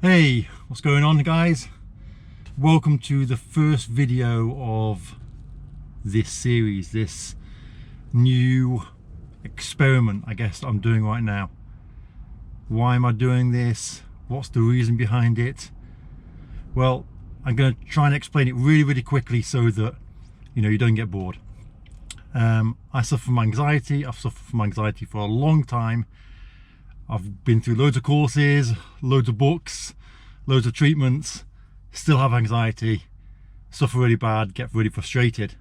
Hey, what's going on, guys? Welcome to the first video of this series, this new experiment, I guess, that I'm doing right now. Why am I doing this? What's the reason behind it? Well, I'm going to try and explain it really quickly so that you don't get bored. I suffer from anxiety. I've suffered from anxiety for a long time. I've been through loads of courses, loads of books, loads of treatments, still have anxiety, suffer really bad, get really frustrated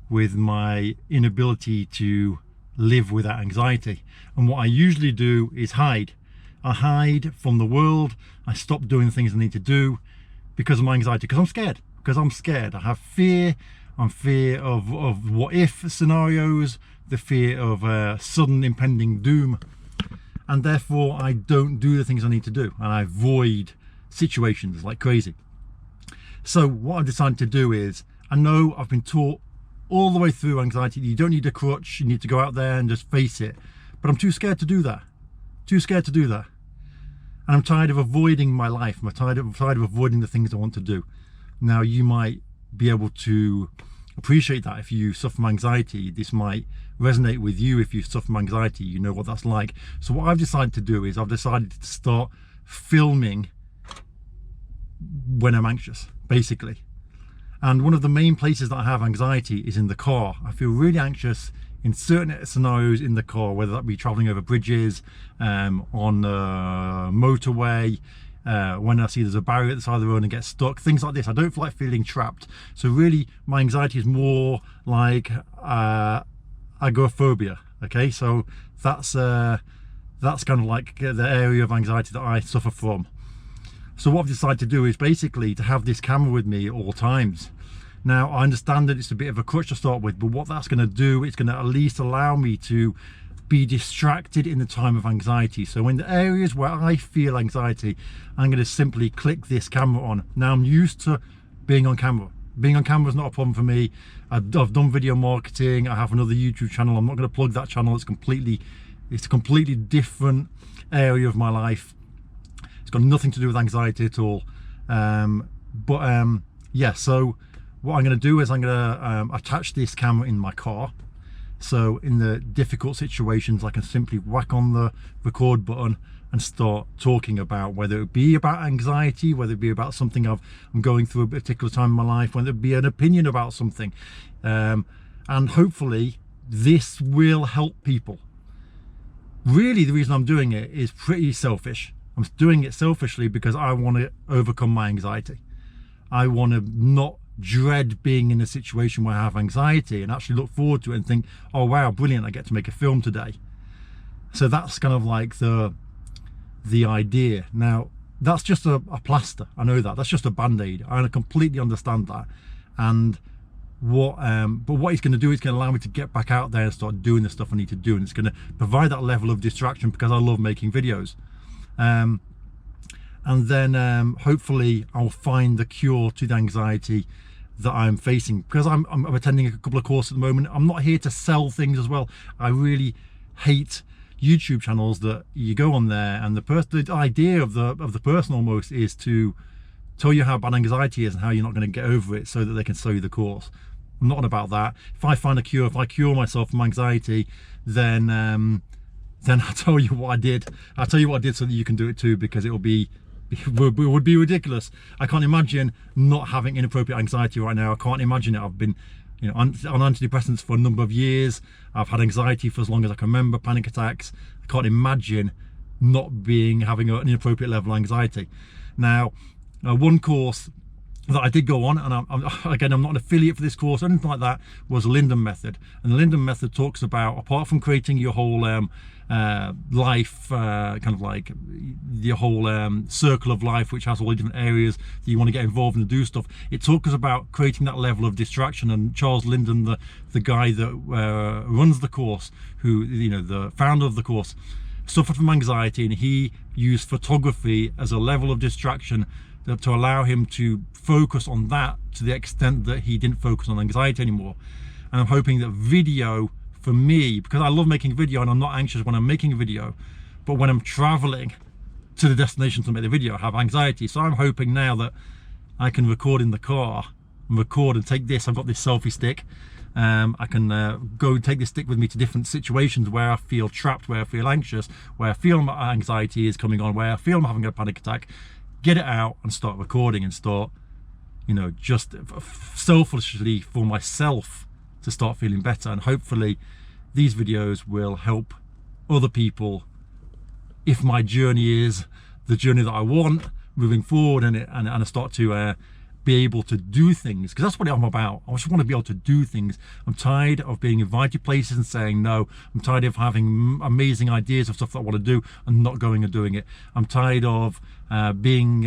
with my inability to live without anxiety. And what I usually do is hide. I hide from the world. I stop doing the things I need to do because of my anxiety, because I'm scared. I have fear. I'm fear of what if scenarios, the fear of sudden impending doom. And therefore I don't do the things I need to do, and I avoid situations like crazy. So what I've decided to do is, I know I've been taught all the way through anxiety, you don't need a crutch, you need to go out there and just face it. But I'm too scared to do that. And I'm tired of avoiding my life. I'm tired of avoiding the things I want to do. Now, you might be able to appreciate that if you suffer from anxiety. This might resonate with you. If you suffer from anxiety, you know what that's like. So what I've decided to do is I've decided to start filming when I'm anxious, basically. And one of the main places that I have anxiety is in the car. I feel really anxious in certain scenarios in the car, whether that be traveling over bridges, on a motorway, when I see there's a barrier at the side of the road and get stuck, things like this. I don't feel like feeling trapped. So really my anxiety is more like agoraphobia. Okay, so that's kind of like the area of anxiety that I suffer from. So what I've decided to do is basically to have this camera with me at all times. Now, I understand that it's a bit of a crutch to start with, but what that's going to do, it's going to at least allow me to be distracted in the time of anxiety. So in the areas where I feel anxiety, I'm going to simply click this camera on. Now, I'm used to being on camera. Being on camera is not a problem for me. I've done video marketing. I have another YouTube channel. I'm not going to plug that channel. It's a completely different area of my life. It's got nothing to do with anxiety at all. Yeah, so what I'm going to do is I'm going to attach this camera in my car. So in the difficult situations, I can simply whack on the record button and start talking about, whether it be about anxiety, whether it be about something I'm going through a particular time in my life, whether it be an opinion about something. And hopefully this will help people. Really, the reason I'm doing it is pretty selfish. I'm doing it selfishly because I want to overcome my anxiety. I want to not dread being in a situation where I have anxiety and actually look forward to it and think, oh wow, brilliant, I get to make a film today. So that's kind of like the idea. Now, that's just a plaster. I know that's just a band-aid. I completely understand that. And but what it's going to do is going to allow me to get back out there and start doing the stuff I need to do, and it's going to provide that level of distraction because I love making videos. And then hopefully I'll find the cure to the anxiety that I'm facing, because I'm attending a couple of courses at the moment. I'm not here to sell things as well. I really hate YouTube channels that you go on there and the idea of the person almost is to tell you how bad anxiety is and how you're not going to get over it so that they can sell you the course. I'm not about that. If I find a cure, if I cure myself from anxiety, then I'll tell you what I did. I'll tell you what I did so that you can do it too, because it would be ridiculous. I can't imagine not having inappropriate anxiety right now. I can't imagine it. I've been on antidepressants for a number of years. I've had anxiety for as long as I can remember, panic attacks. I can't imagine not having an inappropriate level of anxiety. Now, one course that I did go on, and I'm not an affiliate for this course or anything like that, was the Linden Method. And the Linden Method talks about, apart from creating your whole life, kind of like your whole circle of life, which has all the different areas that you want to get involved in and do stuff, it talks about creating that level of distraction. And Charles Linden, the guy that runs the course, who, the founder of the course, suffered from anxiety, and he used photography as a level of distraction to allow him to focus on that to the extent that he didn't focus on anxiety anymore. And I'm hoping that video, for me, because I love making video and I'm not anxious when I'm making a video, but when I'm traveling, to the destination to make the video. I have anxiety, so I'm hoping now that I can record in the car and record and take this. I've got this selfie stick. I can go take this stick with me to different situations where I feel trapped, where I feel anxious, where I feel my anxiety is coming on, where I feel I'm having a panic attack. Get it out and start recording and start, you know, just selfishly for myself to start feeling better. And hopefully these videos will help other people if my journey is the journey that I want moving forward, and I start to be able to do things, because that's what I'm about. I just want to be able to do things. I'm tired of being invited places and saying no. I'm tired of having amazing ideas of stuff that I want to do and not going and doing it. I'm tired of being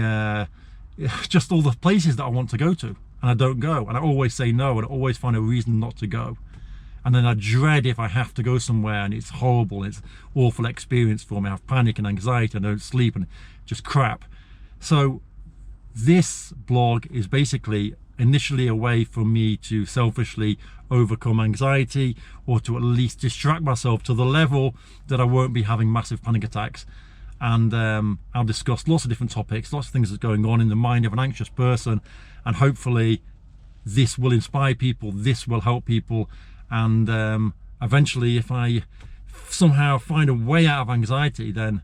just all the places that I want to go to and I don't go, and I always say no and I always find a reason not to go. And then I dread if I have to go somewhere and it's horrible, and it's awful experience for me. I have panic and anxiety and I don't sleep and just crap. So this blog is basically initially a way for me to selfishly overcome anxiety, or to at least distract myself to the level that I won't be having massive panic attacks. And I'll discuss lots of different topics, lots of things that's going on in the mind of an anxious person, and hopefully this will inspire people, this will help people. And eventually, if I somehow find a way out of anxiety, then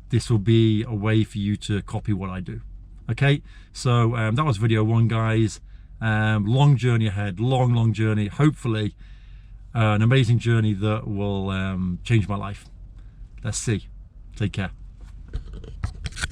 this will be a way for you to copy what I do. Okay, so that was video 1, guys. Long journey ahead, long journey. Hopefully an amazing journey that will change my life. Let's see. Take care.